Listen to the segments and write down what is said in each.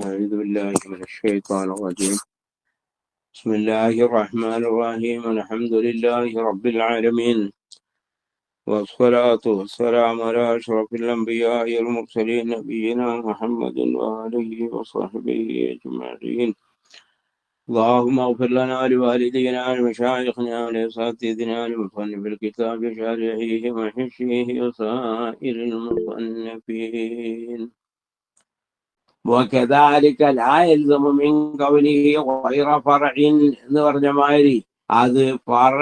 أعوذ بالله من الشيطان الرجيم. بسم الله الرحمن الرحيم. الحمد لله رب العالمين، والصلاة والسلام على أشرف الأنبياء والمرسلين نبينا محمد وآله وصحبه أجمعين. اللهم اغفر لنا ولوالدينا ولمشايخنا ولأساتذتنا لمصنف الكتاب شارحيه وحشيه وسائر المصنفين. وكذلك لا يلزم من قوله غير فرع എന്ന് പറഞ്ഞ മാതിരി അത് ഫറ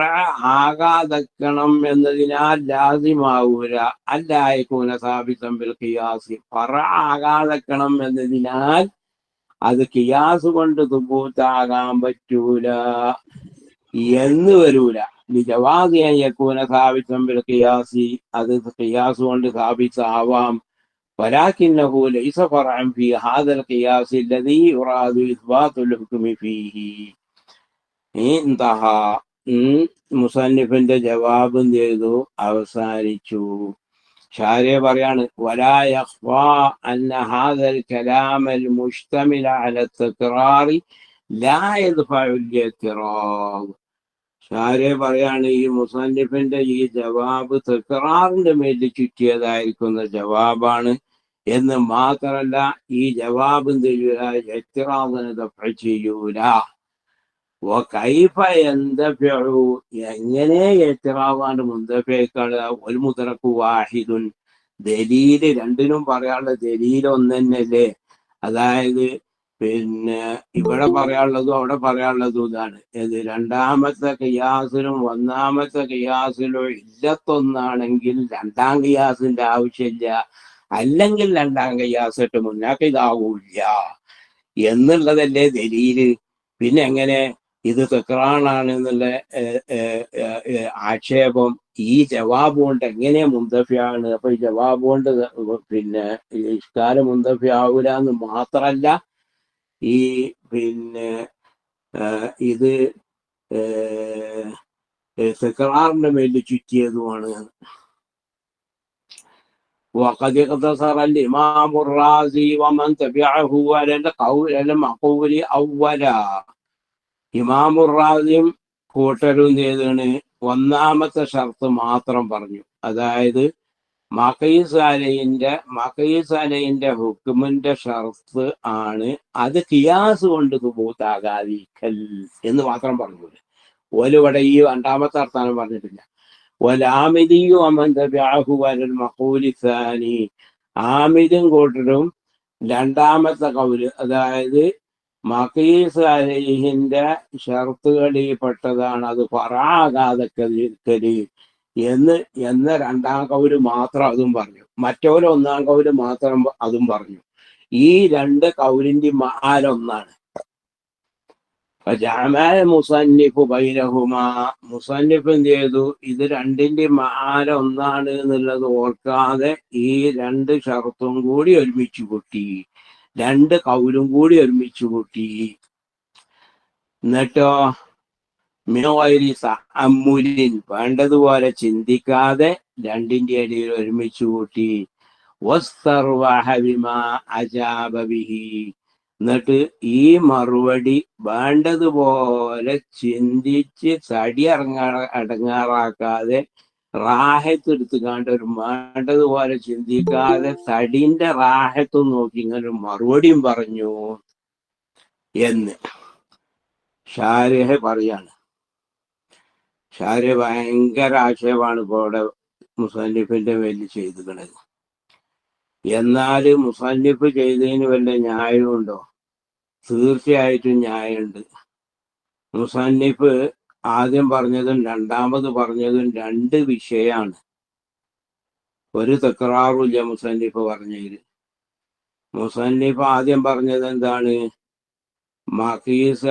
ആകാതെക്കണം എന്നതിനാൽ ലാസിമാവൂല. അല്ലായകൂന സാബിതൻ ബിൽ ഖിയാസ്. ഫറ ആകാതെക്കണം എന്നതിനാൽ അത് ഖിയാസ് കൊണ്ട് തുബൂത്താകാൻ പറ്റൂല എന്ന് വരൂല. ജവാദി യകൂന സാബിതൻ ബിൽ ഖിയാസി, അത് ഖിയാസ് കൊണ്ട് സാബിത്താവാം. ولكنه ليس فرعا في هذا القياس الذي يراد إثبات الحكم فيه. انتهى. മുസന്നിഫിന്റെ ജവാബ് എന്ത് ചെയ്തു? അവസാനിച്ചു. ഷാരിയ പറയാണ്, ولا يخفى أن هذا الكلام المشتمل على التكرار لا يدفع الاعتراض. ഷാരിയ പറയാണ്, ഈ മുസന്നിഫിന്റെ ഈ ജവാബ് തക്റാറിന്റെ മേൽ ചുറ്റിയതായിരിക്കുന്ന ജവാബാണ് എന്ന് മാത്രമല്ല, ഈ ജവാബ് എന്ത് ചെയ്യൂല? എത്തിറാദിനെ ദഫഅ ചെയ്യൂല. കൈഫ യന്തഫഉ, എങ്ങനെ എത്തിറാദാണ് മുന്തഫഅ? ഒരു മുദ്റകു വാഹിദുൻ, ദലീല് രണ്ടിനും പറയാനുള്ള ദലീൽ ഒന്നല്ലേ. അതായത് ഇവിടെ പറയാനുള്ളതും അവിടെ പറയാനുള്ളതും ഇതാണ്. രണ്ടാമത്തെ ഖിയാസിലും ഒന്നാമത്തെ ഖിയാസിലും ഇല്ലത്തൊന്നാണെങ്കിൽ രണ്ടാം ഖിയാസിന്റെ ആവശ്യമില്ല, അല്ലെങ്കിൽ രണ്ടാം ഖിയാസിട്ട് മുന്നാക്കിതാവൂല്ല എന്നുള്ളതല്ലേ ദലീല്. പിന്നെ എങ്ങനെ ഇത് തക്റാറാണ് എന്നുള്ള ആക്ഷേപം ഈ ജവാബ് കൊണ്ട് എങ്ങനെ മുന്തഫിയാണ്? അപ്പൊ ഈ ജവാബ് കൊണ്ട് ഇഷ്കാരം മുന്തഫിയാവൂല എന്ന് മാത്രല്ല, ഈ ഇത് തക്റാറിന്റെ മേലിൽ ചുറ്റിയതുമാണ്. وقد اقتصر الإمام الرازي ومن تبعه على القول المقول أولا. ഇമാമുർ റാസിയും കൂട്ടരും ചെയ്താണ് ഒന്നാമത്തെ ഷർത്ത് മാത്രം പറഞ്ഞു. അതായത് മഖീസ് അലൈന്റെ ഹുക്മിന്റെ ഷർത്ത് ആണ് അത് ഖിയാസ് കൊണ്ട് സുബൂത്താകാതിരിക്കൽ എന്ന് മാത്രം പറഞ്ഞു. ഓലിവിടെ ഈ രണ്ടാമത്തെ അർത്ഥാനം പറഞ്ഞിട്ടില്ല. ആമിദും കൂട്ടരും രണ്ടാമത്തെ കൗല്, അതായത് മഖീസ് അലൈഹിന്റെ ഷർത്തുകളിൽ പെട്ടതാണ് അത് ഫറാകാതെക്കല് എന്ന രണ്ടാം കൗല് മാത്രം അതും പറഞ്ഞു. മറ്റൊരു ഒന്നാം കൗല് മാത്രം അതും പറഞ്ഞു. ഈ രണ്ട് കൗലിന്റെ മാലൊന്നാണ്. മുസന്നിഫ് ബൈനഹുമാ, മുസന്നിഫ് എന്ത് ചെയ്തു? ഇത് രണ്ടിന്റെ മാല ഒന്നാണ് എന്നുള്ളത് ഓർക്കാതെ ഈ രണ്ട് ഷർത്തും കൂടി ഒരുമിച്ച് കൂട്ടി, രണ്ട് കൗലും കൂടി ഒരുമിച്ച് കൂട്ടി. എന്നിട്ടോ അമ്മുലിൻ, വേണ്ടതുപോലെ ചിന്തിക്കാതെ രണ്ടിന്റെ ഇടയിൽ ഒരുമിച്ച് കൂട്ടി. എന്നിട്ട് ഈ മറുപടി വേണ്ടതുപോലെ ചിന്തിച്ച് തടി അടങ്ങാറാക്കാതെ റാഹത്ത് എടുത്തുകാണ്ട് ഒരു വേണ്ടതുപോലെ ചിന്തിക്കാതെ തടിന്റെ റാഹത്തും നോക്കി ഇങ്ങനെ ഒരു മറുപടിയും പറഞ്ഞു എന്ന് ഷാരിഹ പറയാണ്. ഷാരിഹ ഭയങ്കര ആക്ഷേപമാണ് ഇപ്പോൾ ഇവിടെ മുസന്നിഫിന്റെ മേലിൽ ചെയ്തിരിക്കുന്നത്. എന്നാല് മുസന്നിഫ് ചെയ്തതിന് വല്ല ന്യായമുണ്ടോ? തീർച്ചയായിട്ടും ന്യായമുണ്ട്. മുസന്നിഫ് ആദ്യം പറഞ്ഞതും രണ്ടാമത് പറഞ്ഞതും രണ്ട് വിഷയമാണ്. ഒരു തക്റാറുമില്ല മുസന്നിഫ് പറഞ്ഞതിൽ. മുസന്നിഫ് ആദ്യം പറഞ്ഞത് എന്താണ്? മഖീസ്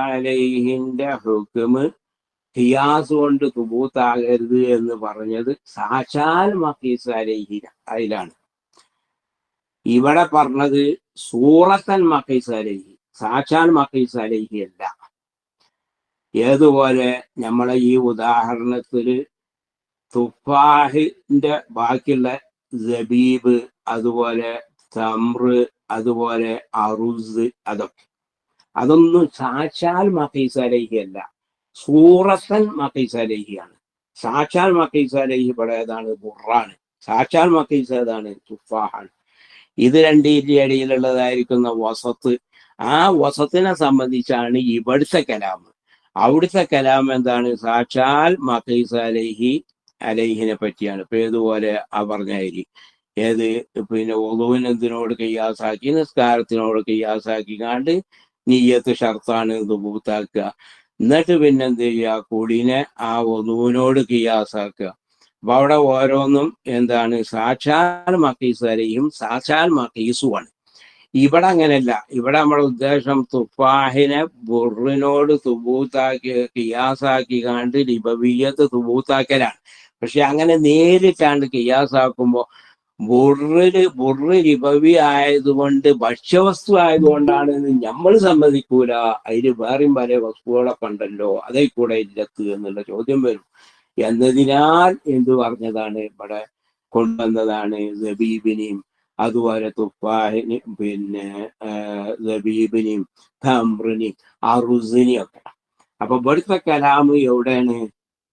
അലൈഹിന്റെ ഹുക്മ് ഖിയാസ് കൊണ്ട് തുബൂത്താകരുത് എന്ന് പറഞ്ഞത് സാക്ഷാൽ മഖീസ് അലൈഹി അതിലാണ്. ഇവിടെ പറഞ്ഞത് സൂറത്തൻ മഖീസ് അലൈഹി, സാക്ഷാൽ മഖീസ് അലൈഹി അല്ല. ഏതുപോലെ നമ്മളെ ഈ ഉദാഹരണത്തില് തുഫാഹിന്റെ ബാക്കിയുള്ള സബീബ്, അതുപോലെ തമ്ര്, അതുപോലെ അറുസ്, അതൊന്നും സാക്ഷാൽ മഖീസ് അലൈഹി അല്ല, സൂറത്തൻ മഖീസ് അലൈഹിയാണ്. സാക്ഷാൽ മഖീസ് അലൈഹി ഇവിടെ ഏതാണ്? ബുറാണ്. സാക്ഷാൽ മഖീസ് ഏതാണ്? തുഫാഹാണ്. ഇത് രണ്ടിന്റെ ഇടയിലുള്ളതായിരിക്കുന്ന വസത്ത്, ആ വസത്തിനെ സംബന്ധിച്ചാണ് ഇവിടുത്തെ കലാം. അവിടുത്തെ കലാം എന്താണ്? സാക്ഷാൽ മഖീസ് അലൈഹിനെ പറ്റിയാണ്. ഇപ്പൊ ഏതുപോലെ ആ പറഞ്ഞായി ഏത് പിന്നെ ഒളുവിനെന്തിനോട് കയ്യാസാക്കി, നിസ്കാരത്തിനോട് കയ്യാസാക്കി കാണ്ട് നീയത്ത് ഷർത്താണ് ദുബൂത്താക്കുക. എന്നിട്ട് പിന്നെ എന്ത് ചെയ്യുക? കുടീനെ ആ ഒളുവിനോട് കയ്യാസാക്കുക. അപ്പൊ അവിടെ ഓരോന്നും എന്താണ്? സാക്ഷാൽ മഖീസ് അലൈഹിയും സാക്ഷാൽ മഖീസുമാണ്. ഇവിടെ അങ്ങനെയല്ല. ഇവിടെ നമ്മുടെ ഉദ്ദേശം തുഫാഹിനെ ബുറിനോട് തുബൂത്താക്കി കിയാസാക്കി കാണ്ട് ലിബവിയത്ത് തുബൂത്താക്കലാണ്. പക്ഷെ അങ്ങനെ നേരിട്ടാണ്ട് കിയാസാക്കുമ്പോ ബുറ് ലിബവി ആയതുകൊണ്ട് ഭക്ഷ്യവസ്തു ആയതുകൊണ്ടാണ് നമ്മൾ സമ്മതിക്കൂല. അതിന് വേറെയും പല വസ്തുക്കളൊക്കെ ഉണ്ടല്ലോ, അതേ കൂടെ ഇല്ലത്ത് എന്നുള്ള ചോദ്യം വരും. എന്നതിനാൽ എന്ത് പറഞ്ഞതാണ്? ഇവിടെ കൊണ്ടുവന്നതാണ് സബീബിനെയും അതുപോലെ തുഫാഹിന് പിന്നെ സബീബിനെയും തമ്രിനെയും അറുസിനെയും ഒക്കെ. അപ്പൊ ഇവിടുത്തെ കലാമ് എവിടെയാണ്?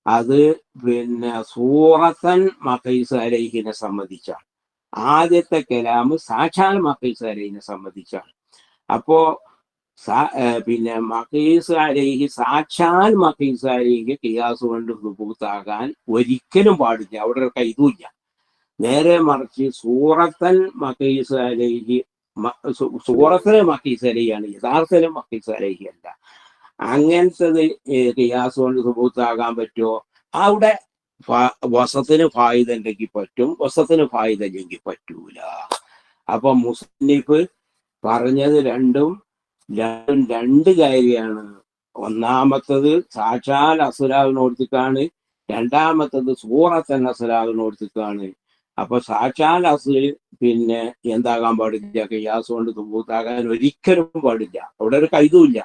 അത് പിന്നെ സൂറത്തൻ മഖീസ് അലൈഹിനെ സംബന്ധിച്ചാണ്. ആദ്യത്തെ കലാമ് സാക്ഷാൽ മഖീസ് അലൈഹിനെ സംബന്ധിച്ചാണ്. അപ്പോ പിന്നെ മഖീസ് അലൈഹി, സാക്ഷാൽ മഖീസ് അലൈഹി കിയാസ് കൊണ്ട് സുബൂത്താകാൻ ഒരിക്കലും പാടില്ല. അവിടെ ഒരു കൈതുമില്ല. നേരെ മറിച്ച് സൂറത്തൻ മഖീസ് അലൈഹി, സൂറത്തിലെ മഖീസ് അലൈഹിയാണ്, യഥാർത്ഥത്തിലെ മഖീസ് അലൈഹി അല്ല. അങ്ങനത്തത് കിയാസ് കൊണ്ട് സുബൂത്താകാൻ പറ്റുമോ? അവിടെ വസത്തിന് ഫായിദ ഉണ്ടെങ്കിൽ പറ്റും, വസത്തിന് ഫായിദ ഇല്ലെങ്കിൽ പറ്റൂല. അപ്പൊ മുസ്ലിഫ് പറഞ്ഞത് രണ്ടും രണ്ട് കാര്യമാണ്. ഒന്നാമത്തത് സാക്ഷാൽ അസുരാവിനോടത്തേക്കാണ്, രണ്ടാമത്തത് സൂറത്തൻ അസുരാവിനോടത്തേക്കാണ്. അപ്പൊ സാക്ഷാൽ അസുൽ പിന്നെ എന്താകാൻ പാടില്ല? കിയാസ് കൊണ്ട് തുബൂത്താകാൻ ഒരിക്കലും പാടില്ല. അവിടെ ഒരു കൈതുമില്ല.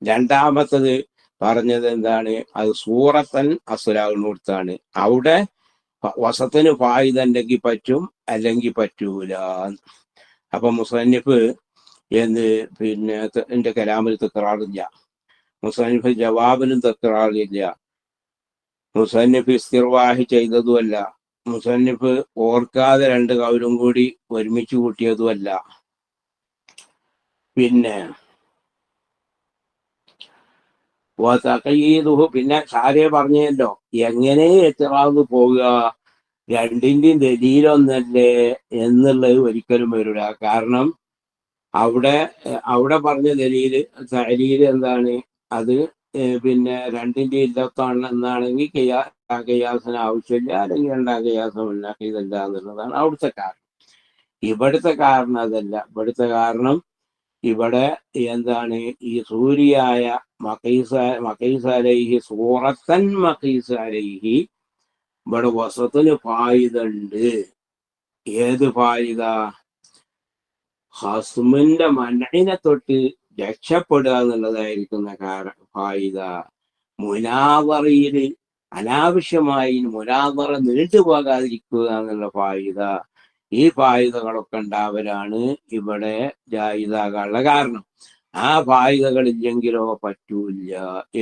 രണ്ടാമത്തത് പറഞ്ഞത് എന്താണ്? അത് സൂറത്തൻ അസുരാവിനോടത്താണ്. അവിടെ വസത്തിന് ഫായിദ ഉണ്ടെങ്കിൽ പറ്റും, അല്ലെങ്കിൽ പറ്റൂല. അപ്പൊ മുസന്നിഫ് എന്ന് പിന്നെ എന്റെ കലാമിൽ തക്കറാറില്ല, മുസന്നിഫ് ജവാബിനും തക്കറാറില്ല, മുസന്നിഫ് ഇസ്തിർവാഹി ചെയ്തതുമല്ല, മുസന്നിഫ് ഓർക്കാതെ രണ്ട് കൗലും കൂടി ഒരുമിച്ച് കൂട്ടിയതുമല്ല. പിന്നെ പിന്നെ സാരേ പറഞ്ഞല്ലോ, എങ്ങനെ എത്തിറാന്ന് പോവുക? രണ്ടിന്റെയും ദലീലൊന്നല്ലേ എന്നുള്ളത് ഒരിക്കലും വരില്ല. കാരണം അവിടെ പറഞ്ഞ ദലീല് എന്താണ്? അത് പിന്നെ രണ്ടിന്റെ ഇല്ലത്താണ് എന്നാണെങ്കിൽ കയ്യാസിന് ആവശ്യമില്ല, അല്ലെങ്കിൽ രണ്ടാം കയ്യാസമില്ല, ഇതല്ല എന്നുള്ളതാണ് അവിടുത്തെ കാരണം. ഇവിടുത്തെ കാരണം അതല്ല. ഇവിടുത്തെ കാരണം ഇവിടെ എന്താണ്? ഈ സൂര്യായ മഖീസ് അലൈഹി, സൂറത്തൻ മഖീസ് അലൈഹി, ഇവിടെ വസത്തിന് ഫായിദ ഉണ്ട്. ഏത് ഫായിദ? ഹസ്മിന്റെ മനഇനെ തൊട്ട് രക്ഷപ്പെടുക എന്നുള്ളതായിരിക്കുന്ന ഫായിദ. മുനാവറയില് അനാവശ്യമായി മുനാവറ നീണ്ടുപോകാതിരിക്കുക എന്നുള്ള ഫായിദ. ഈ ഫായിദകളൊക്കെ ഉണ്ടാവലാണ് ഇവിടെ ജായിദാകാനുള്ള കാരണം. ആ ഫായിദകളില്ലെങ്കിലോ പറ്റൂല.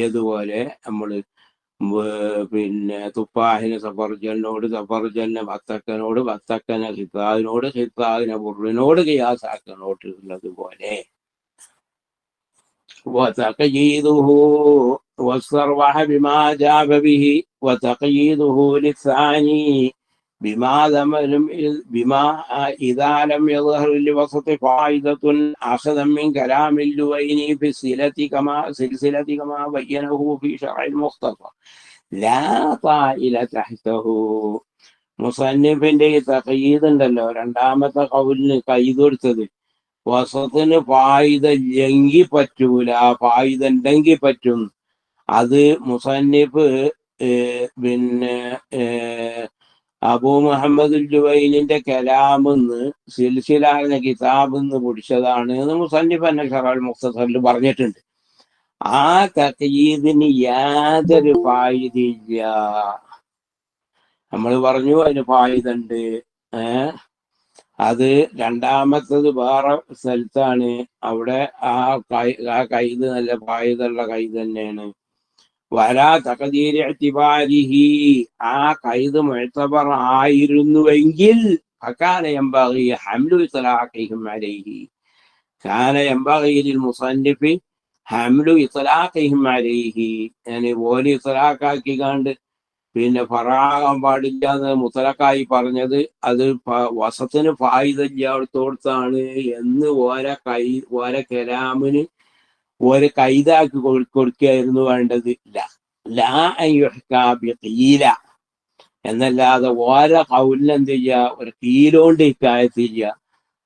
ഏതുപോലെ നമ്മള് പിന്നെ തുപ്പാഹിന് സഫർജനോട്, സഫർജനെ ബത്തക്കനോട്, ബത്തക്കനെ ഹിത്താവിനോട്, ഹിത്താവിനെ ബുറിനോട് കിയാസാക്കനോട് ഉള്ളത് പോലെ وتقييده والصرح بما جاب به وتقييده للثاني بما إذا لم يظهر لوسط فائدة أخذا من كلام اللويني في سلسلة كما بينه في شرع المختصر لا طائل تحته. മുസന്നിഫിന്റെ ഈ തഖയീദ് ഉണ്ടല്ലോ, രണ്ടാമത്തെ കൗലിന് കയ്ത് കൊടുത്തത്, വസത്തിന് ഫായിദ ഇല്ലെങ്കിൽ പറ്റൂല, ഫായിദ ഉണ്ടെങ്കിൽ പറ്റും. അത് മുസന്നിഫ് പിന്നെ അബൂ മുഹമ്മദ് ജുവൈനിന്റെ കലാമെന്ന് സിൽസില കിതാബെന്ന് പിടിച്ചതാണ് എന്ന് മുസന്നിഫ് തന്നെ ഷറഹുൽ മുഖ്തസറിൽ പറഞ്ഞിട്ടുണ്ട്. ആ തഖയീദിന് യാതൊരു ഫായിദയില്ല. നമ്മൾ പറഞ്ഞു അതിന് ഫായിദ ഉണ്ട്. അത് രണ്ടാമത്തത് വേറെ സ്ഥലത്താണ്. അവിടെ ആ കൈത് നല്ല പായുതുള്ള കൈത് തന്നെയാണ്. വരാ തകദീരി ഇഅ്തിബാരിഹി, ആ കൈത് മുഅ്തബർ ആയിരുന്നുവെങ്കിൽ ഫകാന യംബഗി ഹംലു ഇത്ലാഖിഹിം അലൈഹി, കാന യംബഗി ലിൽ മുസന്നിഫി ഹംലു ഇത്ലാഖിഹിം അലൈഹി. yani ഓല് ഇത്ലാഖാക്കിക്കാണ്ട് പിന്നെ ഫറാകാൻ പാടില്ല എന്ന് മുത്തലക്കായി പറഞ്ഞത് അത് വസത്തിന് ഫായിദത്തോടത്താണ് എന്ന് ഓരെ കലാമിന് ഓരെ കൈതാക്കി കൊടുക്കുകയായിരുന്നു വേണ്ടത്. ലാ അൻ യുഹ്കാ ബിഖീല എന്നല്ലാതെ ഓരോ കൗലിന് എന്ത് ചെയ്യുക, ഒരു കീലോണ്ട് ഇക്കായത്തില്ല.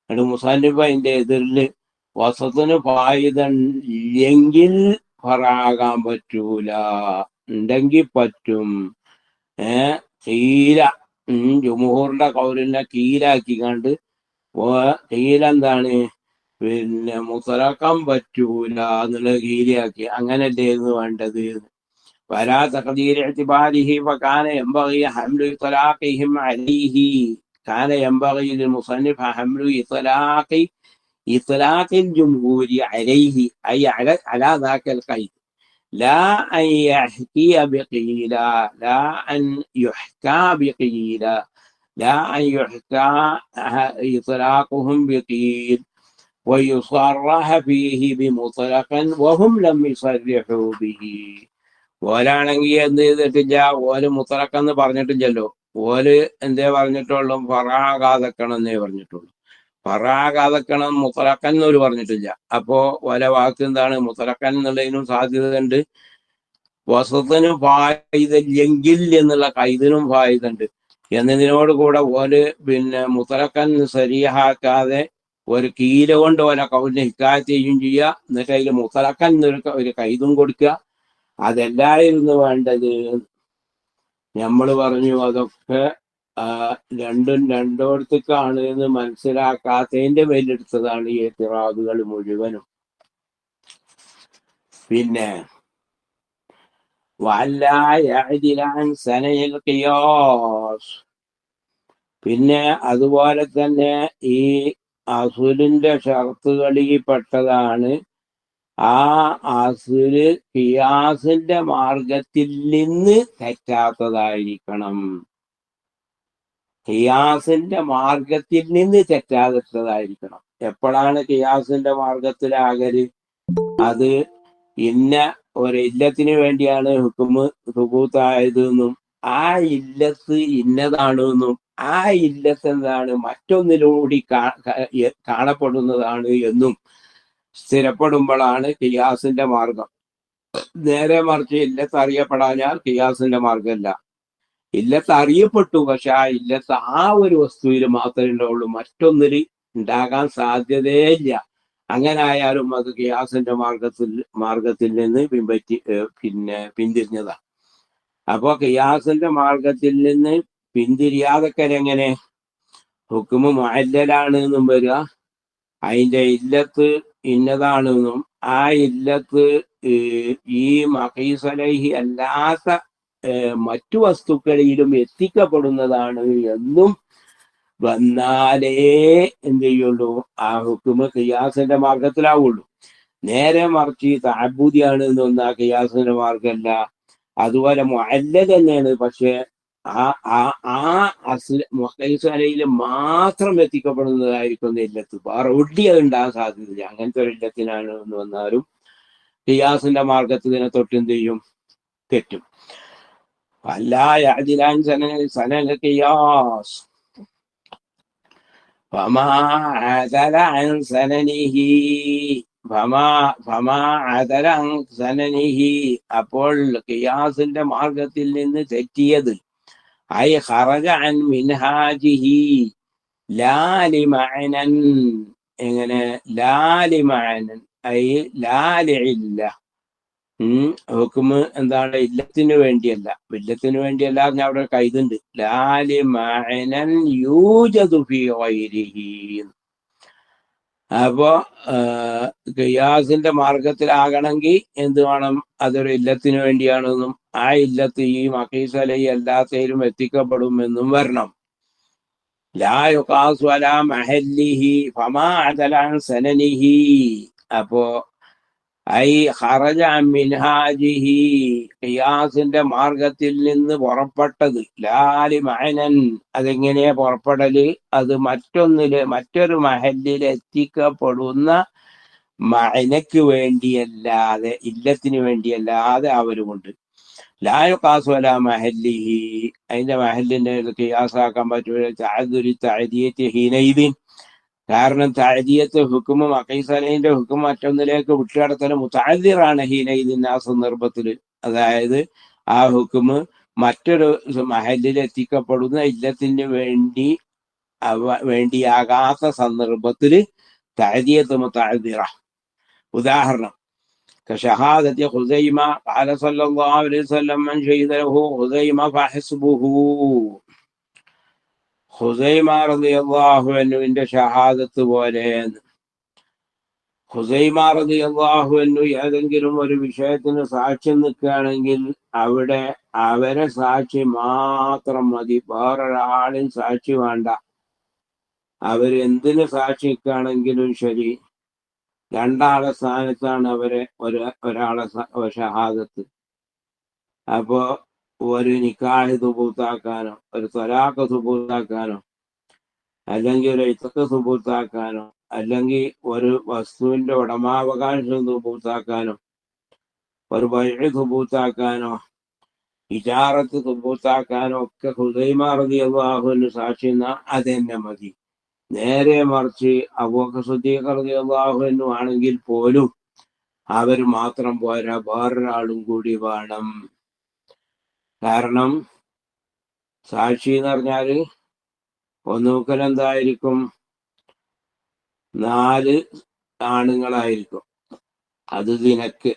എന്നിട്ട് മുസാനിഫ് അതിന്റെ എതിരില് വസത്തിന് ഫായിദ ഇല്ലെങ്കിൽ ഫറാകാൻ പറ്റൂല, ഉണ്ടെങ്കിൽ പറ്റും. കീല ജുമൂറിന്റെ കൗലിനെ കീലാക്കി കണ്ട് കീലെന്താണ് പിന്നെ മുത്തലക്കം പറ്റൂല എന്നുള്ളത് കീലിയാക്കി. അങ്ങനല്ലായിരുന്നു വേണ്ടത്. വലാ തഖദീർ ഇഅ്തിബാരിഹി ഫകാന യംബഗി ഹംലു ഇത്ലാഖിഹിം അലൈഹി, കാന യംബഗി ലിൽ മുസന്നിഫ് ഹംലു ഇത്ലാഖിൽ ജുംഹൂരി അലൈഹി ഐ അലാ ദാക്കൽ ഖൈദ് لا أن يحكي بقيلا، لا أن يحكى بقيلا، لا أن يحكى إطلاقهم بقيل ويصرح فيه بمطلقا وهم لم يصرحوا به. ഓലാണെങ്കിൽ എന്ത് ചെയ്തിട്ടില്ല, ഓല് മുത്തലക്കെന്ന് പറഞ്ഞിട്ടില്ലല്ലോ. ഓല് എന്തേ പറഞ്ഞിട്ടുള്ളൂ, ഫറാകാതെക്കണം എന്നേ പറഞ്ഞിട്ടുള്ളൂ. ഫറാകാതെക്കണം മുത്തലക്കൻ എന്നൊരു പറഞ്ഞിട്ടില്ല. അപ്പോ ഓല വാക്ക് എന്താണ്, മുത്തലക്കൻ എന്നുള്ളതിനും സാധ്യത ഉണ്ട്, വസത്തിന് ഫായിദല്ലെങ്കിൽ എന്നുള്ള കൈദിനും ഫായിദ ഉണ്ട് എന്നതിനോട് കൂടെ ഓല് പിന്നെ മുത്തലക്കൻ സരിയാക്കാതെ ഒരു കീല കൊണ്ട് ഓല കൗലിനെ ഹിക്കായത്ത് ചെയ്യുകയും ചെയ്യുക. എന്നിട്ട് അതിൽ മുത്തലക്കൻ ഒരു കൈതും കൊടുക്കുക. അതല്ലായിരുന്നു വേണ്ടത്. നമ്മൾ പറഞ്ഞു അതൊക്കെ രണ്ടും രണ്ടോടത്തേക്കാണ് എന്ന് മനസ്സിലാക്കാത്തതിന്റെ പേരിലെടുത്തതാണ് ഈ എത്തിറാദുകൾ മുഴുവനും. പിന്നെ പിന്നെ അതുപോലെ തന്നെ ഈ അസുലിന്റെ ഷർത്തുകളിൽ പെട്ടതാണ് ആ അസുല് ഖിയാസിന്റെ മാർഗത്തിൽ നിന്ന് തെറ്റാത്തതായിരിക്കണം. ഖിയാസിന്റെ മാർഗത്തിൽ നിന്ന് തെറ്റാത്തതായിരിക്കണം. എപ്പോഴാണ് ഖിയാസിന്റെ മാർഗത്തിലാകല്? അത് ഇന്ന ഒരു ഇല്ലത്തിന് വേണ്ടിയാണ് ഹുക്കുമ് സുബൂത്തായത് എന്നും ആ ഇല്ലത്ത് ഇന്നതാണെന്നും ആ ഇല്ലത്ത് എന്താണ് മറ്റൊന്നിലൂടി കാണപ്പെടുന്നതാണ് എന്നും സ്ഥിരപ്പെടുമ്പോഴാണ് ഖിയാസിന്റെ മാർഗം. നേരെ മറിച്ച് ഇല്ലത്ത് അറിയപ്പെടാഞ്ഞാൽ ഖിയാസിന്റെ മാർഗമല്ല. ഇല്ലത്ത് അറിയപ്പെട്ടു, പക്ഷെ ആ ഇല്ലത്ത് ആ ഒരു വസ്തുവിൽ മാത്രമേ ഉണ്ടാവുള്ളൂ, മറ്റൊന്നിൽ ഉണ്ടാകാൻ സാധ്യതയില്ല. അങ്ങനെ ആയാലും അത് ഖിയാസിന്റെ മാർഗത്തിൽ നിന്ന് പിന്തിരിഞ്ഞതാണ്. അപ്പൊ ഖിയാസിന്റെ മാർഗത്തിൽ നിന്ന് പിന്തിരിയാതൊക്കെ എങ്ങനെ ഹുക്കുമ് മുഅല്ലലാണ് എന്നും വരിക, അതിന്റെ ഇല്ലത്ത് ഇന്നതാണെന്നും ആ ഇല്ലത്ത് ഈ മഖീസലൈഹി അല്ലാത്ത മറ്റു വസ്തുക്കളിലും എത്തിക്കപ്പെടുന്നതാണ് എന്നും വന്നാലേ എന്ത് ചെയ്യുള്ളൂ, ആ ഹുക്കുമ് ഖിയാസിന്റെ മാർഗത്തിലാവുള്ളൂ. നേരെ മറിച്ച് തഅബ്ബുദിയാണ് എന്നൊന്നും ആ ഖിയാസിന്റെ മാർഗമല്ല. അതുപോലെ മുഅല്ലൽ തന്നെയാണ്, പക്ഷെ മുഖൈസലയിൽ മാത്രം എത്തിക്കപ്പെടുന്നതായിരിക്കും ഇല്ലത്ത്, വേറെ ഒടി അത് ഉണ്ടാകാൻ സാധ്യതയില്ല. അങ്ങനത്തെ ഒരു ഇല്ലത്തിനാണ് എന്ന് വന്നാലും ഖിയാസിന്റെ മാർഗത്തിനെ തൊട്ട് എന്ത് ചെയ്യും, തെറ്റും. فلا يعدل عن سنن القياس فما عدل عن سننه فما عدل عن سننه. അപ്പോൾ ഖിയാസിന്റെ മാർഗത്തിൽ നിന്ന് തെറ്റിയത് ഐ ഖറജ അൻ മിൻഹാജിഹി ലാ ലിമഅനൻ, എങ്ങനെ ലാ ലിമഅനൻ ഐ ലാ ലിഇല്ല, ഹുക്കുമ് എന്താണ് ഇല്ലത്തിന് വേണ്ടിയല്ല. ഇല്ലത്തിന് വേണ്ടിയല്ല എന്ന് അവിടെ കൈതുണ്ട്, ലാലി മഅനൻ യൂജദു ഫീ ഗൈരിഹി. അപ്പോ ഖിയാസിന്റെ മാർഗത്തിലാകണമെങ്കിൽ എന്ത് വേണം, അതൊരു ഇല്ലത്തിന് വേണ്ടിയാണെന്നും ആ ഇല്ലത്ത് ഈ മഖീസലൈ എല്ലാത്തയിലും എത്തിക്കപ്പെടുമെന്നും വരണം. ലാ യുഖാസു അലാ മഹല്ലിഹി ഫമാ അദല അൻ സനനിഹി. അപ്പോ ഐ ഖറജ അൻ മിൻഹാജിഹി, ഖിയാസിന്റെ മാർഗത്തിൽ നിന്ന് പുറപ്പെട്ടത്, ലാലി മഅനൻ, അതെങ്ങനെയാ പുറപ്പെടല്? അത് മറ്റൊരു മഹല്ലിൽ എത്തിക്കപ്പെടുന്ന മഅനക്ക് വേണ്ടിയല്ലാതെ, ഇല്ലത്തിന് വേണ്ടിയല്ലാതെ അവരുമുണ്ട്. ലാ യുഖാസു അലാ മഹല്ലിഹി, അതിന്റെ മഹല്ലിന്റെ ഖിയാസാക്കാൻ പറ്റൂല. തഅദ്ദുരി തഅദിയത്തി ഹീനൈദിൻ, കാരണം തഅദിയത്ത് ഹുക്കുമും അഖീസലൈന്റെ ഹുക്കും മറ്റൊന്നിലേക്ക് വിട്ടുകടത്തൽ മുതഅദ്ദിറാണ് ഹീനൈദിൻ, ആ സന്ദർഭത്തില്. അതായത് ആ ഹുക്കുമ് മറ്റൊരു മഹല്ലിൽ എത്തിക്കപ്പെടുന്ന ഇല്ലത്തിന് വേണ്ടിയാകാത്ത സന്ദർഭത്തില് തഅദിയത്ത് മുതഅദ്ദിറ. ഉദാഹരണം كشهادة خزيمة قال صلى الله عليه وسلم من شهد له خزيمة فحسبه. ഖുസൈമ റളിയല്ലാഹു അൻഹുവിന്റെ ഷഹാദത്ത് പോലെ. ഖുസൈമ റളിയല്ലാഹു അൻഹു ഏതെങ്കിലും ഒരു വിഷയത്തിന് സാക്ഷ്യം നിൽക്കുകയാണെങ്കിൽ അവിടെ അവരെ സാക്ഷി മാത്രം മതി, വേറൊരാളും സാക്ഷി വേണ്ട. അവര് എന്തിന് സാക്ഷി നിൽക്കുകയാണെങ്കിലും ശരി, രണ്ടാളെ സ്ഥാനത്താണ് ഒരാളെ ഷഹാദത്ത്. അപ്പോ ഒരു നിക്കാഹ് സുബൂത്താക്കാനോ, ഒരു ത്വലാഖ് സുബൂത്താക്കാനോ, അല്ലെങ്കിൽ ഒരു ഇത്തൊക്കെ സുബൂത്താക്കാനോ, അല്ലെങ്കിൽ ഒരു വസ്തുവിന്റെ ഉടമാവകാശം സുബൂത്താക്കാനോ, ഒരു ബൈഅ് സുബൂത്താക്കാനോ, ഇജാറത്ത് സുബൂത്താക്കാനോ ഒക്കെ ഖുസൈമ റളിയല്ലാഹു അൻഹു സാക്ഷി നിന്നാൽ അതെന്നെ മതി. നേരെ മറിച്ച് അബൂബക്കർ സിദ്ദീഖ് റളിയല്ലാഹു അൻഹു ആണെങ്കിൽ പോലും അവർ മാത്രം പോരാ, വേറൊരാളും കൂടി വേണം. കാരണം സാക്ഷി എന്ന് പറഞ്ഞാല് ഒന്നൂക്കൽ എന്തായിരിക്കും? 4 ആണുങ്ങളായിരിക്കും, അത് ദിനക്ക്.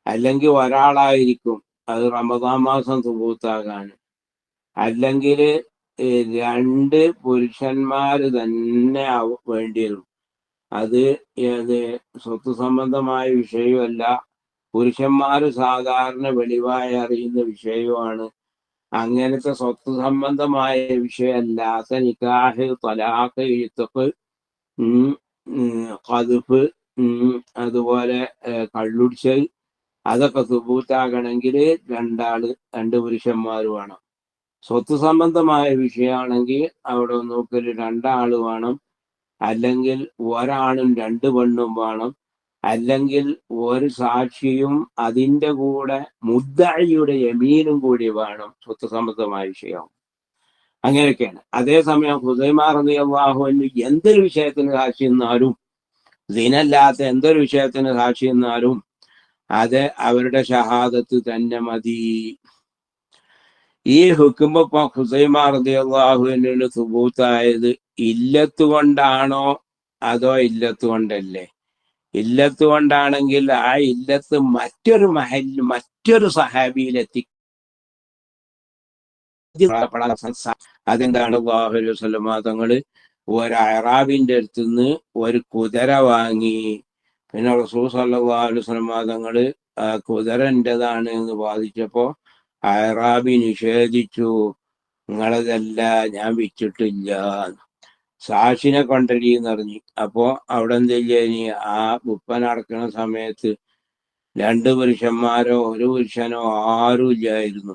അല്ലെങ്കിൽ ഒരാളായിരിക്കും, അത് റമദാൻ മാസം സുബൂത്താകാൻ. അല്ലെങ്കിൽ 2 പുരുഷന്മാര് തന്നെ വേണ്ടി വരും. അത് സ്വത്ത് സംബന്ധമായ വിഷയമല്ല, പുരുഷന്മാര് സാധാരണ വെളിവായി അറിയുന്ന വിഷയമാണ്. അങ്ങനത്തെ സ്വത്ത് സംബന്ധമായ വിഷയമല്ലാത്ത നിക്കാഹ്, തലാഖ്, ഇത്ഖ്, ഖദ്ഫ്, അതുപോലെ കള്ളുടിച്ചൽ, അതൊക്കെ സുബൂത്താകണമെങ്കിൽ 2 പുരുഷന്മാർ വേണം. സ്വത്ത് സംബന്ധമായ വിഷയമാണെങ്കിൽ അവിടെ നോക്കൽ 2 വേണം, അല്ലെങ്കിൽ ഒരാണും 2 പെണ്ണും വേണം, അല്ലെങ്കിൽ ഒരു സാക്ഷിയും അതിന്റെ കൂടെ മുദ്ദഇയുടെ യമീനും കൂടി വേണം. സ്വത്ത് സംബന്ധമായ വിഷയം അങ്ങനെയൊക്കെയാണ്. അതേസമയം ഖുസൈമ റളിയല്ലാഹു അൻഹു എന്തൊരു വിഷയത്തിന് സാക്ഷി നിന്നാലും, ദിനല്ലാത്ത എന്തൊരു വിഷയത്തിന് സാക്ഷി നിന്നാലും അത് അവരുടെ ഷഹാദത്ത് തന്നെ മതി. ഈ ഹുക്കുമ്പോ ഇപ്പൊ ഖുസൈമ റളിയല്ലാഹു അൻഹുവിന് സുബൂത്തായത് ഇല്ലത്ത് കൊണ്ടാണോ അതോ ഇല്ലത്ത് കൊണ്ടല്ലേ? ഇല്ലത്ത് കൊണ്ടാണെങ്കിൽ ആ ഇല്ലത്ത് മറ്റൊരു സഹാബിയിലെത്തി. അതെന്താണ്? അല്ലാഹു അലൈഹി വസല്ലമ തങ്ങള് ഒരു അഅറാബിന്റെ അടുത്തുനിന്ന് ഒരു കുതിര വാങ്ങി. പിന്നെ റസൂൽ സല്ലല്ലാഹു അലൈഹി വസല്ലമ തങ്ങള് കുതിര എന്റേതാണ് എന്ന് വാദിച്ചപ്പോ അഅറാബി നിഷേധിച്ചു. നിങ്ങളതല്ല, ഞാൻ വിറ്റിട്ടില്ല, സാക്ഷിനെ കൊണ്ടരീന്ന് പറഞ്ഞു. അപ്പോ അവിടെ എന്തില്ല, ആ വിൽപ്പന നടക്കുന്ന സമയത്ത് 2 പുരുഷന്മാരോ 1 പുരുഷനോ ആരും ഇല്ലായിരുന്നു.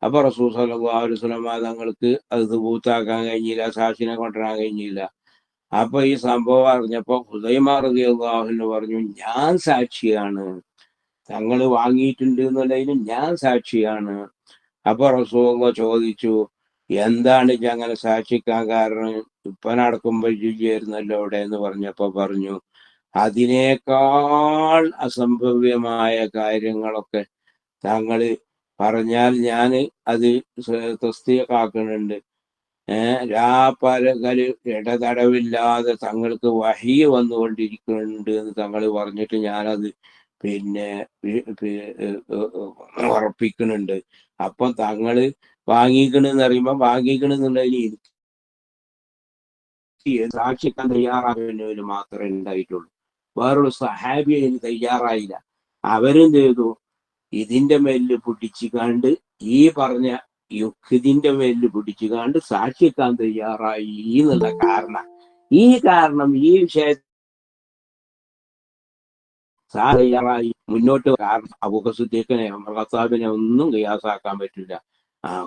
അപ്പൊ റസൂൽ സല്ലല്ലാഹു അലൈഹി വസല്ലം തങ്ങൾക്ക് അത് സുബൂത്താക്കാൻ കഴിഞ്ഞില്ല, സാക്ഷിനെ കൊണ്ടുവരാൻ കഴിഞ്ഞില്ല. അപ്പൊ ഈ സംഭവം അറിഞ്ഞപ്പോ ഖുസൈമ റളിയല്ലാഹു അൻഹു പറഞ്ഞു, ഞാൻ സാക്ഷിയാണ്, തങ്ങൾ വാങ്ങിയിട്ടുണ്ട് എന്നുള്ളതിന് ഞാൻ സാക്ഷിയാണ്. അപ്പൊ റസൂൽ ചോദിച്ചു, എന്താണ് അങ്ങനെ സാക്ഷിക്കാൻ കാരണം? ഇപ്പൊ നടക്കുമ്പോ രുചിയായിരുന്നല്ലോ അവിടെ എന്ന് പറഞ്ഞപ്പോ പറഞ്ഞു, അതിനേക്കാൾ അസംഭവ്യമായ കാര്യങ്ങളൊക്കെ താങ്കള് പറഞ്ഞാൽ ഞാൻ അത് തസ്ദീഖാക്കുന്നുണ്ട്. രാപ്പകല് ഇടതടവില്ലാതെ തങ്ങൾക്ക് വഹി വന്നുകൊണ്ടിരിക്കുന്നുണ്ട് എന്ന് തങ്ങൾ പറഞ്ഞിട്ട് ഞാനത് പിന്നെ ഉറപ്പിക്കുന്നുണ്ട്. അപ്പൊ തങ്ങള് വാങ്ങിക്കണെന്ന് അറിയുമ്പോ വാങ്ങിക്കണെന്നുള്ളതിന് എനിക്ക് സാക്ഷിക്കാൻ തയ്യാറാകുന്നവര് മാത്രമേ ഉണ്ടായിട്ടുള്ളൂ. വേറൊരു സഹാബി അതിന് തയ്യാറായില്ല. അവരും ചെയ്തു, ഇതിന്റെ മേലിൽ പൊട്ടിച്ചു കണ്ട് ഈ പറഞ്ഞ യുക്തിന്റെ മേലിൽ പിടിച്ചു കണ്ട് സാക്ഷിക്കാൻ തയ്യാറായി എന്നുള്ള കാരണം. ഈ കാരണം ഈ വിഷയത്തിൽ തയ്യാറായി മുന്നോട്ട്. കാരണം അബൂബക്കർ സിദ്ദീഖിനെ ഉമർ ഖത്താബിനെ ഒന്നും ഖിയാസാക്കാൻ പറ്റില്ല.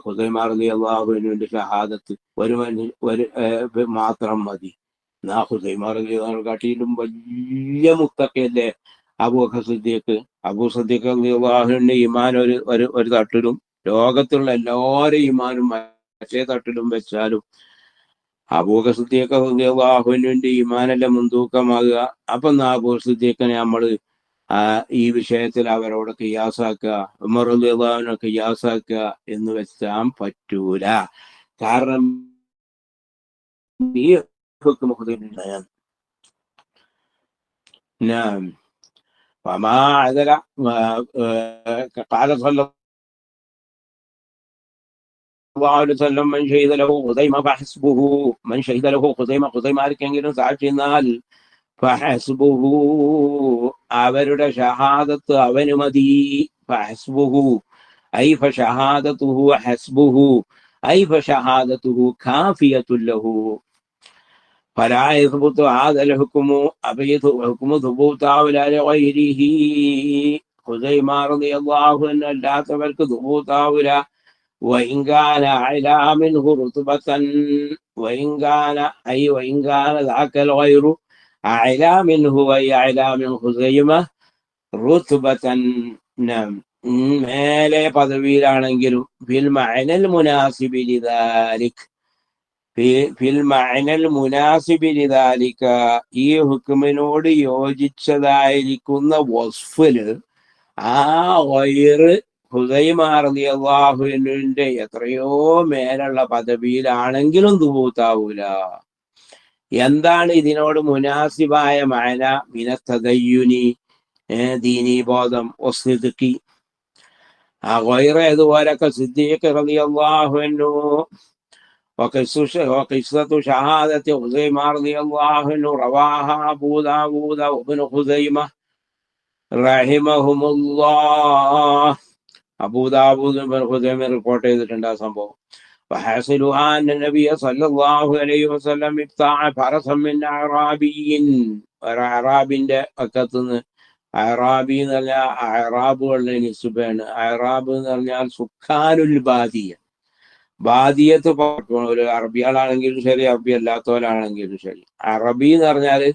ഖുസൈമ റളിയല്ലാഹുവിന്റെ ഷഹാദത്ത് ഒരു മാത്രം മതി. ഖുസൈമ റളിയല്ലാഹുവിനെക്കാട്ടിലും വലിയ മുത്തഖിയല്ലേ അബൂബക്കർ സിദ്ദീഖ്. സിദ്ദീഖ് റളിയല്ലാഹുവിന്റെ ഈമാൻ ഒരു തട്ടിലും ലോകത്തുള്ള എല്ലാവരും ഈമാനും മറ്റേ തട്ടിലും വെച്ചാലും അബൂബക്കർ സിദ്ദീഖ് റളിയല്ലാഹുവിന്റെ ഈമാനല്ലേ മുൻതൂക്കമാകുക. അപ്പൊ അബൂബക്കർ സിദ്ദീഖിനെ നമ്മള് ഈ വിഷയത്തിൽ അവരോട് ഖിയാസാക്കുക, ഉമർ റളിയല്ലാഹുവിനെ ഖിയാസാക്കുക എന്ന് വെച്ചാൽ പറ്റൂല. കാരണം ഈ ഹുക്മ ഖുദൈബിയാണ്. نعم فما عدل قال صلى الله عليه وسلم من شهد له خزيمة فحسبه. من شهد له خزيمة ആർക്കെങ്കിലും സാക്ഷി എന്നാൽ ഫഹസ്ബുഹു അവരുടെ ഷഹാദത്ത് അവന് മതി. ഫഹസ്ബുഹു ഐ ഫഷഹാദതുഹു ഹസ്ബുഹു ഐ ഫഷഹാദതുഹു കാഫിയത്തുൻ ലഹു. ഫലാ യസ്ബുതു ഹാദൽ ഹുക്മു അബയതു ഹുക്മു സുബൂതാവുല ലഗൈരിഹി. ഖുസൈമ റളിയല്ലാഹു അൻഹു അല്ലാത്തവർക്ക് സുബൂതാവുല. وإن كان أعلى منه رتبة وإن كان ذاك الغير أعلى منه وهي أعلى من خزيمة رتبة. മേലെ പദവിയിലാണെങ്കിലും ഫിൽ മഅനൽ മുനാസിബി ലിദാലിക് ഫിൽ മഅനൽ മുനാസിബി ലിദാലിക ഈ ഹുക്മിനോട് യോജിച്ചതായിരിക്കുന്ന വസ്ഫില് ആ ഗൈറ് ഖുസൈമ റളിയല്ലാഹുവിന്റെ എത്രയോ മേലുള്ള പദവിയിലാണെങ്കിലും ദുബൂത്താവൂല. എന്താണ് ഇതിനോട് മുനാസിബായ മഅന? മിനത്തദയ്യുനി ദീനീബോധം ഒസ്ദിഖി. ആ ഗൈറ് ഏതുപോലൊക്കെ സിദ്ദീഖ് റളിയല്ലാഹു അൻഹു وقصة شهادة خزيمة رضي الله عنه رواها أبو داود وابن خزيمة رحمهم الله. അബൂദാവൂദ് ഖുസൈമ റിപ്പോർട്ട് ചെയ്തിട്ടുണ്ട് ആ സംഭവം. وحاصلها أن النبي صلى الله عليه وسلم ابتاع فرسا من أعرابي. അറാബിന്റെ പക്കത്തുനിന്ന്. അറാബി എന്ന് പറഞ്ഞാൽ അറാബുകളുടെ നിസ്ബയാണ്. അറാബ് എന്ന് പറഞ്ഞാൽ സുഖാനുൽ ബാദിയ. ബാദിയത്ത് ഒരു അറബികളാണെങ്കിലും ശരി, അറബി അല്ലാത്തവരാണെങ്കിലും ശരി. അറബി എന്ന് പറഞ്ഞാല്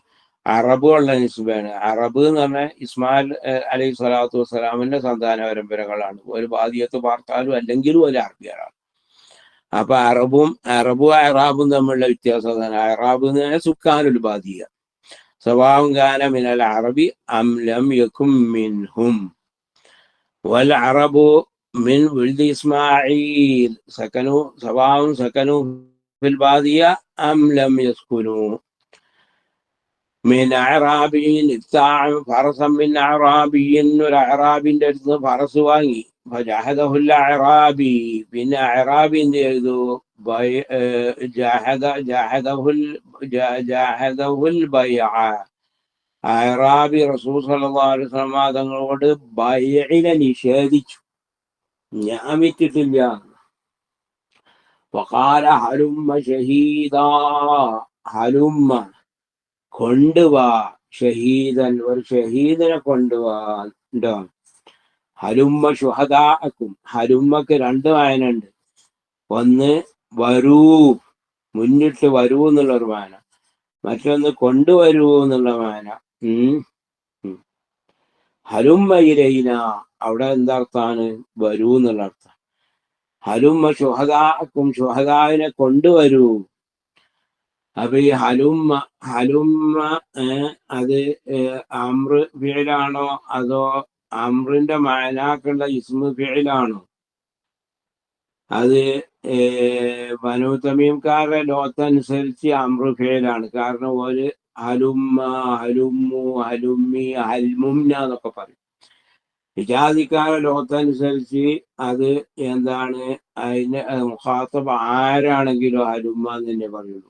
അറബുകളുടെ നിസ്ബയാണ്. അറബ് എന്ന് പറഞ്ഞാൽ ഇസ്മായിൽ അലൈഹി സ്വലാത്തു വസ്സലാമിന്റെ സന്താന പരമ്പരകളാണ്. ഒരു ബാദിയത്ത് പാർത്താലും അല്ലെങ്കിലും ഒരു അറബികളാണ്. അപ്പൊ അറബും അറാബും തമ്മിലുള്ള വ്യത്യാസം തന്നെ. അറാബ് എന്ന് പറഞ്ഞാൽ സുഖാനുൽ ബാദിയ. സവാഉൻ കാന മിനൽ അറബി അം ലം യകും മിൻഹും വൽ അറബു മിൻ വൽദി ഇസ്മാഈൽ സവാഉൻ സകനു ഫിൽ ബാദിയ അം ലം യസ്കുനു. മിൻ അറാബിയിൻ ഇബ്താഅ ഫറസൻ മിൻ അറാബിയിൻ. ഒരു അറാബിന്റെ അടുത്ത് ഫറസ് വാങ്ങി. ഫജഹദഹുൽ അറാബി. പിന്നെ അറാബി എന്ത് ചെയ്തു? ജഹദഹുൽ ബൈഅ. അറാബി റസൂൽ സല്ലല്ലാഹു അലൈഹി വസല്ലം തങ്ങളോട് ബൈഇനെ നിഷേധിച്ചു. ഞാൻ വിറ്റിട്ടില്ല. വഖാല ഹലുമ്മ ഷഹീദാ. ഹലുമ്മ കൊണ്ടുവാ ഷഹീദൻ, ഒരു ഷഹീദിനെ കൊണ്ടുവാ. ഉണ്ടോ? ഹലുമ്മ ശുഹദാഅക്കും. ഹലുമ്മക്ക് രണ്ട് വായനയുണ്ട്. ഒന്ന് വരൂ, മുന്നിട്ട് വരൂ എന്നുള്ളൊരു വായന. മറ്റൊന്ന് കൊണ്ടുവരൂ എന്നുള്ള വായന. ഹലുമ്മ ഇലൈന അവിടെ എന്താർത്ഥാണ്? വരൂ എന്നുള്ള അർത്ഥം. ഹലുമ്മ ശുഹദാഅക്കും, ശുഹദാവിനെ കൊണ്ടുവരൂ. അപ്പൊ ഈ ഹലുമ്മ അത് അമ്ര ഫിഅലാണോ അതോ അമ്രിന്റെ മഅനാക്കുള്ള ഇസ്മു ഫിഅലാണോ? അത് ബനൂ തമീംകാരുടെ ലോകത്തനുസരിച്ച് അമ്ര ഫിഅലാണ്. കാരണം ഒരു ഹലുമ്മ, ഹലുമ്മു, ഹലുമ്മി, ഹൽമുംന എന്നൊക്കെ പറയും. ഹിജാസിക്കാരുടെ ലോകത്തനുസരിച്ച് അത് എന്താണ്? അതിന് മുഖാത്തബ് ആരാണെങ്കിലും ഹലുമ്മ എന്ന് തന്നെ പറയുള്ളൂ.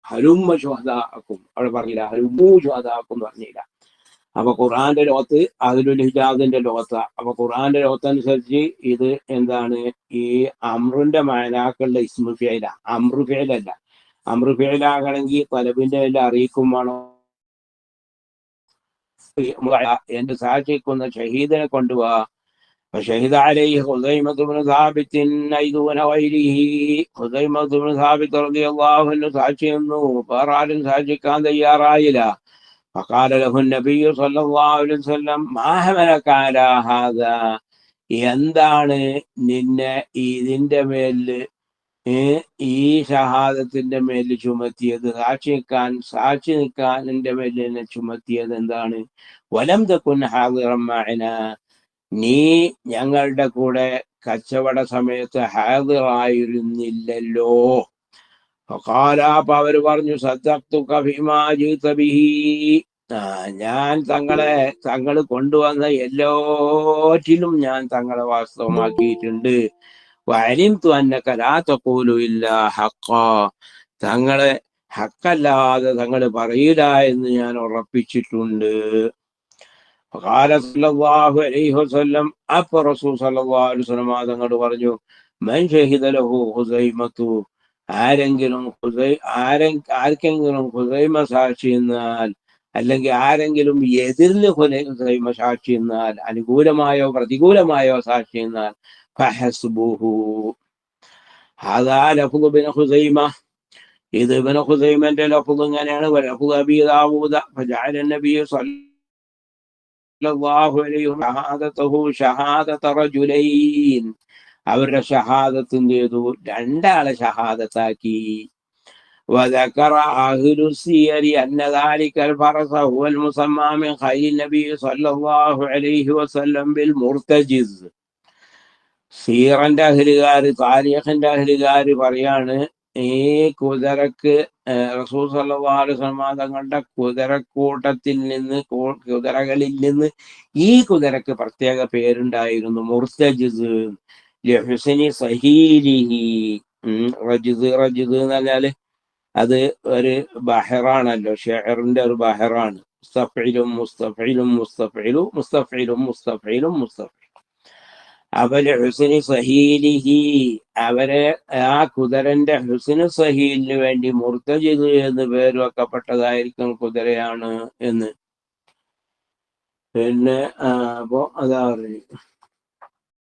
ഹലുമ്മ ശുഹദാഅക്കും അവിടെ പറഞ്ഞില്ല, ഹലുമ്മു ശുഹദാഅക്കും പറഞ്ഞില്ല. അപ്പൊ ഖുർആന്റെ ലോകത്ത് അതിലുൽ ഹിജാസിന്റെ ലോകത്ത. അപ്പൊ ഖുർആന്റെ ലോകത്തനുസരിച്ച് ഇത് എന്താണ്, ഈ അമ്രുന്റെ മാനാക്കുള്ള ഇസ്മു ഫിഅല, അമ്രു ഫിഅലല്ല. അമ്രു ഫിഅലാകണമെങ്കിൽ തലബിന്റെ എല്ലാം അറിയിക്കും വേണം. എന്റെ സാക്ഷിക്കുന്ന ഷഹീദിനെ കൊണ്ടുപോവാ. فشهد عليه خزيمة بن ثابت دون غيره. خزيمة بن ثابت رضي الله عنه സാക്ഷിയെന്നു വേറെ ആരും സാക്ഷിക്കാൻ തയ്യാറായില്ല. فقال له النبي صلى الله عليه وسلم ما حملك على هذا. എന്താണ് നിന്നെ ഇതിന്റെ മേലില്, ഈ ഷഹാദത്തിന്റെ മേലിൽ ചുമത്തിയത്, സാക്ഷി നിൽക്കാൻ എന്റെ മേലിൽ എന്നെ ചുമത്തിയത് എന്താണ്? വലം തകുൻ ഹാദിറൻ മഅന. നീ ഞങ്ങളുടെ കൂടെ കച്ചവട സമയത്ത് ഹാദിറായിരുന്നില്ലല്ലോ. ഫഖാല, അപ്പൊ അവര് പറഞ്ഞു, സദ്ദഖ്തുക ഫീമാ ജീത ബിഹി. ഞാൻ തങ്ങൾ കൊണ്ടുവന്ന എല്ലാറ്റിലും ഞാൻ തങ്ങളെ വാസ്തവമാക്കിയിട്ടുണ്ട്. വഅലിംതു അന്നക ലാ തഖൂലു ഇല്ലാ ഹഖ്ഖാ. തങ്ങളെ ഹക്കല്ലാതെ തങ്ങൾ പറയില്ല എന്ന് ഞാൻ ഉറപ്പിച്ചിട്ടുണ്ട്. ഫഖാല സല്ലല്ലാഹു അലൈഹി വസല്ലം, അപ്പൊ റസൂൽ സല്ലല്ലാഹു അലൈഹി വസല്ലം തങ്ങൾ പറഞ്ഞു, മൻ ഷഹിദ ലഹു ഖുസൈമതു. ആർക്കെങ്കിലും ഖുസൈമ സാക്ഷി എന്നാൽ, അല്ലെങ്കിൽ ആരെങ്കിലും എതിരിൽ ഖുസൈമ സാക്ഷി എന്നാൽ, അനുകൂലമായോ പ്രതികൂലമായോ സാക്ഷി എന്നാൽ, ഫഹസ്ബുഹു. ഹാദാ ലഫ്ളു ഇബ്നു ഖുസൈമ. ഇത് ഇബ്നു ഖുസൈമന്റെ ലഫ്ള് ഇങ്ങനെയാണ്. വലഫ്ളു അബീ ദാവൂദ ഫജഅല നബി സല്ലല്ലാഹു അലൈഹി വസല്ലം ഷഹാദതഹു ഷഹാദത റജുലൈൻ. അവരുടെ ഷഹാദത്ത് എന്ത് ചെയ്തു? രണ്ടാളെ ഷഹാദത്താക്കി. وذكر أهل السير أن ذلك الفرس هو المسمى من خيل النبي صلى الله عليه وسلم بالمرتجز. സീറന്റെ അഹ്ലുകാര്, താരീഖിന്റെ അഹ്ലുകാര് പറയാണ്, ഈ കുതിരക്ക് റസൂൽ സല്ലല്ലാഹു അലൈഹി വസല്ലം തങ്ങളുടെ കുതിരക്കൂട്ടത്തിൽ നിന്ന്, കുതിരകളിൽ നിന്ന് ഈ കുതിരക്ക് പ്രത്യേക പേരുണ്ടായിരുന്നു, മുർത്തജിസ്. ലഹുസ്നി സഹീലിഹി. റജിസ് എന്ന് പറഞ്ഞാല് അത് ഒരു ബഹറാണല്ലോ, ഷെയറിന്റെ ഒരു ബഹറാണ്. മുസ്തഫിലും മുസ്തഫിലും മുസ്തഫിലും മുസ്തഫിലും മുസ്തഫിലും മുസ്തഫിലും. അവര് ഹുസ്നി സഹീലിഹി, അവരെ ആ കുതിരന്റെ ഹുസ്നു സഹീലിന് വേണ്ടി മുർത്തജിദ് എന്ന് പേര് വെക്കപ്പെട്ടതായിരിക്കും കുതിരയാണ് എന്ന്. പിന്നെ അപ്പോ അതാ പറഞ്ഞു.